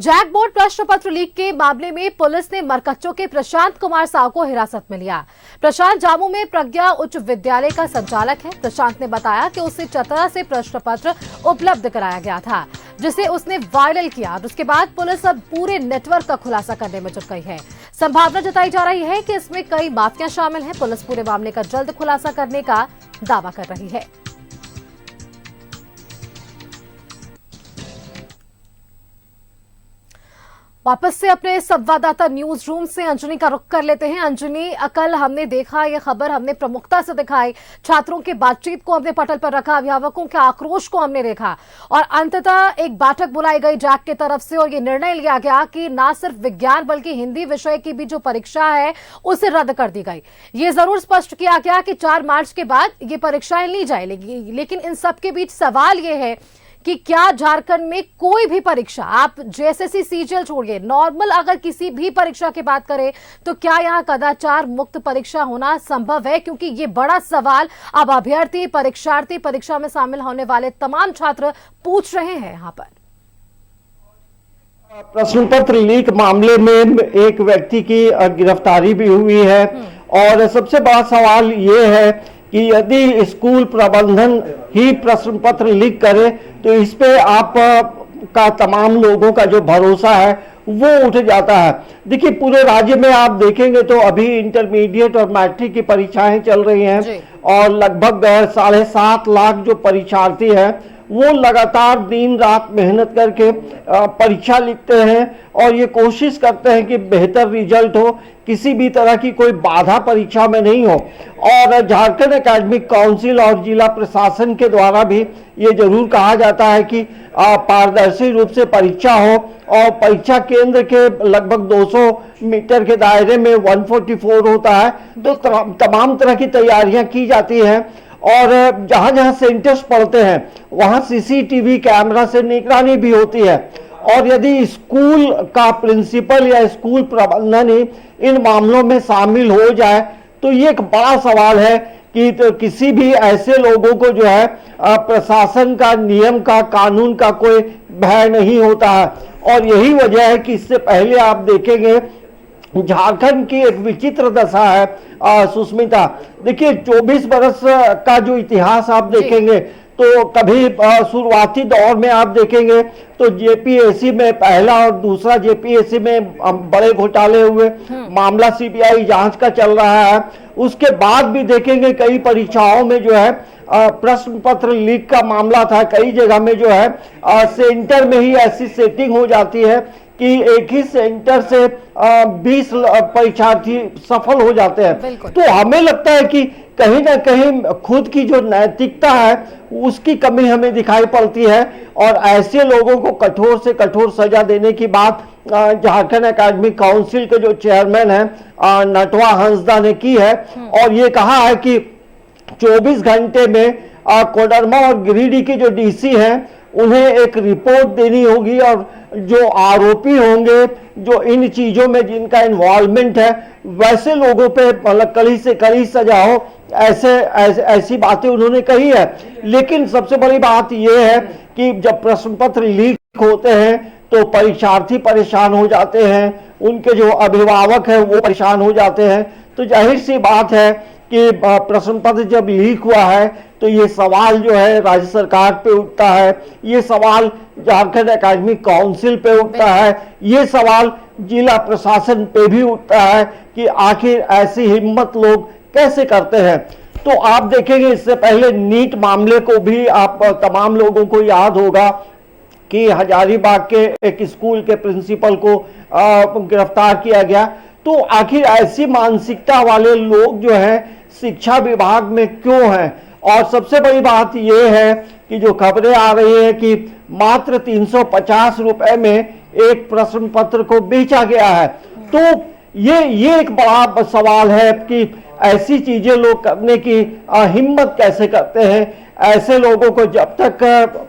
JAC board प्रश्न पत्र leak के मामले में पुलिस ने मरकच्चो के प्रशांत कुमार साव को हिरासत में लिया। प्रशांत जामू में प्रज्ञा उच्च विद्यालय का संचालक है। प्रशांत ने बताया कि उसे चतरा से प्रश्न पत्र उपलब्ध कराया गया था, जिसे उसने वायरल किया। उसके बाद पुलिस अब पूरे नेटवर्क का खुलासा करने में जुट गई है। संभावना जताई जा रही है कि इसमें कई माफिया शामिल हैं। पुलिस पूरे मामले का जल्द खुलासा करने का दावा कर रही है। वापस से अपने संवाददाता न्यूज रूम से अंजनी का रुख कर लेते हैं। अंजनी, कल हमने देखा ये खबर, हमने प्रमुखता से दिखाई, छात्रों की बातचीत को हमने पटल पर रखा, अभिभावकों के आक्रोश को हमने देखा और अंततः एक बैठक बुलाई गई जैक की तरफ से और ये निर्णय लिया गया कि न सिर्फ विज्ञान बल्कि हिंदी विषय की भी जो परीक्षा है उसे रद्द कर दी गई। ये जरूर स्पष्ट किया गया कि 4 मार्च के बाद ये परीक्षाएं ली जाएगी, लेकिन इन सबके बीच सवाल ये है कि क्या झारखंड में कोई भी परीक्षा, आप जेएसएससी सीजीएल छोड़िए, नॉर्मल अगर किसी भी परीक्षा की बात करें तो क्या यहां कदाचार मुक्त परीक्षा होना संभव है? क्योंकि ये बड़ा सवाल अब अभ्यर्थी, परीक्षार्थी, परीक्षा में शामिल होने वाले तमाम छात्र पूछ रहे हैं। यहां पर प्रश्न पत्र लीक मामले में एक व्यक्ति की गिरफ्तारी भी हुई है और सबसे बड़ा सवाल ये है कि यदि स्कूल प्रबंधन ही प्रश्न पत्र लीक करे तो इस पे आप का तमाम लोगों का जो भरोसा है वो उठ जाता है। देखिए, पूरे राज्य में आप देखेंगे तो अभी इंटरमीडिएट और मैट्रिक की परीक्षाएं चल रही हैं और लगभग 7.5 लाख जो परीक्षार्थी हैं वो लगातार दिन रात मेहनत करके परीक्षा लिखते हैं और ये कोशिश करते हैं कि बेहतर रिजल्ट हो, किसी भी तरह की कोई बाधा परीक्षा में नहीं हो। और झारखंड एकेडमिक काउंसिल और जिला प्रशासन के द्वारा भी ये जरूर कहा जाता है कि पारदर्शी रूप से परीक्षा हो और परीक्षा केंद्र के लगभग 200 मीटर के दायरे में 144 होता है, तो तमाम तरह की तैयारियां की जाती हैं और जहां जहां सेंटर्स पड़ते हैं वहां सीसीटीवी कैमरा से निगरानी भी होती है। और यदि स्कूल का प्रिंसिपल या स्कूल प्रबंधन ही इन मामलों में शामिल हो जाए तो ये एक बड़ा सवाल है कि तो किसी भी ऐसे लोगों को जो है प्रशासन का, नियम का, कानून का कोई भय नहीं होता है। और यही वजह है कि इससे पहले आप देखेंगे झारखंड की एक विचित्र दशा है सुष्मिता। देखिए, 24 बरस का जो इतिहास आप देखेंगे तो कभी शुरुआती दौर में आप देखेंगे तो जेपीएससी में पहला और दूसरा जेपीएससी में बड़े घोटाले हुए, मामला सीबीआई जांच का चल रहा है। उसके बाद भी देखेंगे कई परीक्षाओं में जो है प्रश्न पत्र लीक का मामला था। कई जगह में जो है सेंटर में ही ऐसी सेटिंग हो जाती है कि एक ही सेंटर से 20 परीक्षार्थी सफल हो जाते हैं। तो हमें लगता है कि कहीं ना कहीं खुद की जो नैतिकता है उसकी कमी हमें दिखाई पड़ती है और ऐसे लोगों को कठोर से कठोर सजा देने की बात झारखंड एकेडमिक काउंसिल के जो चेयरमैन हैं नटवा हंसदा ने की है और ये कहा है कि 24 घंटे में कोडरमा और गिरिडीह के जो डीसी हैं उन्हें एक रिपोर्ट देनी होगी और जो आरोपी होंगे, जो इन चीजों में जिनका इन्वॉल्वमेंट है, वैसे लोगों पे मतलब कड़ी से कड़ी सजा हो, ऐसी बातें उन्होंने कही है। लेकिन सबसे बड़ी बात यह है कि जब प्रश्न पत्र लीक होते हैं तो परीक्षार्थी परेशान हो जाते हैं, उनके जो अभिभावक हैं वो परेशान हो जाते हैं। तो जाहिर सी बात है कि प्रश्न पत्र जब लीक हुआ है तो ये सवाल जो है राज्य सरकार पे उठता है, ये सवाल झारखंड एकेडमिक काउंसिल पे उठता है, ये सवाल जिला प्रशासन पे भी उठता है कि आखिर ऐसी हिम्मत लोग कैसे करते हैं। तो आप देखेंगे इससे पहले नीट मामले को भी आप तमाम लोगों को याद होगा कि हजारीबाग के एक स्कूल के प्रिंसिपल को गिरफ्तार किया गया। तो आखिर ऐसी मानसिकता वाले लोग जो है शिक्षा विभाग में क्यों हैं? और सबसे बड़ी बात यह है कि जो खबरें आ रही है कि मात्र 350 रुपए में एक प्रश्न पत्र को बेचा गया है। तो ये एक बड़ा सवाल है कि ऐसी चीजें लोग करने की हिम्मत कैसे करते हैं। ऐसे लोगों को जब तक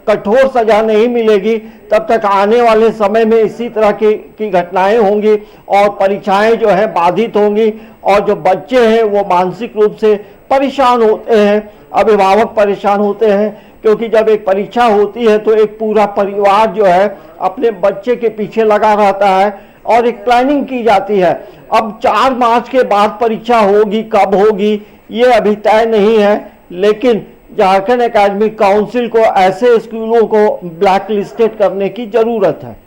कठोर सजा नहीं मिलेगी तब तक आने वाले समय में इसी तरह की घटनाएं होंगी और परीक्षाएं जो है बाधित होंगी और जो बच्चे हैं वो मानसिक रूप से परेशान होते हैं, अभिभावक परेशान होते हैं क्योंकि जब एक परीक्षा होती है तो एक पूरा परिवार जो है अपने बच्चे के पीछे लगा रहता है और एक प्लानिंग की जाती है। अब 4 मार्च के बाद परीक्षा होगी, कब होगी ये अभी तय नहीं है, लेकिन झारखंड एकेडमिक काउंसिल को ऐसे स्कूलों को ब्लैक लिस्टेड करने की जरूरत है।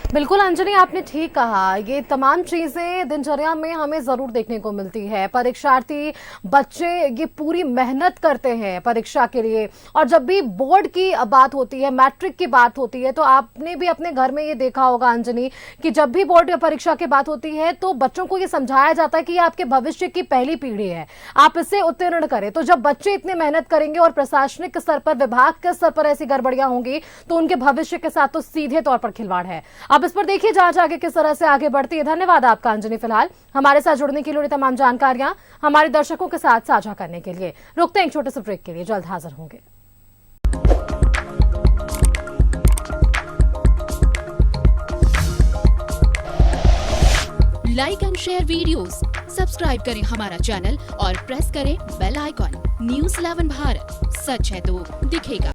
बिल्कुल अंजलि, आपने ठीक कहा। ये तमाम चीजें दिनचर्या में हमें जरूर देखने को मिलती है। परीक्षार्थी बच्चे ये पूरी मेहनत करते हैं परीक्षा के लिए, और जब भी बोर्ड की बात होती है, मैट्रिक की बात होती है, तो आपने भी अपने घर में ये देखा होगा अंजलि कि जब भी बोर्ड परीक्षा की बात होती है तो बच्चों को ये समझाया जाता है कि ये आपके भविष्य की पहली पीढ़ी है, आप इससे उत्तीर्ण करें। तो जब बच्चे इतने मेहनत करेंगे और प्रशासनिक स्तर पर, विभाग के स्तर पर ऐसी गड़बड़ियां होंगी तो उनके भविष्य के साथ तो सीधे तौर पर खिलवाड़ है। अब इस पर देखिए जांच आगे किस तरह से आगे बढ़ती है। धन्यवाद आपका अंजनी, फिलहाल हमारे साथ जुड़ने के लिए, तमाम जानकारियां हमारे दर्शकों के साथ साझा करने के लिए। रुकते हैं एक छोटे से ब्रेक के लिए, जल्द हाजिर होंगे। Like and share videos, subscribe करें हमारा चैनल और प्रेस करें बेल आइकॉन। News 11 भारत, सच है तो दिखेगा।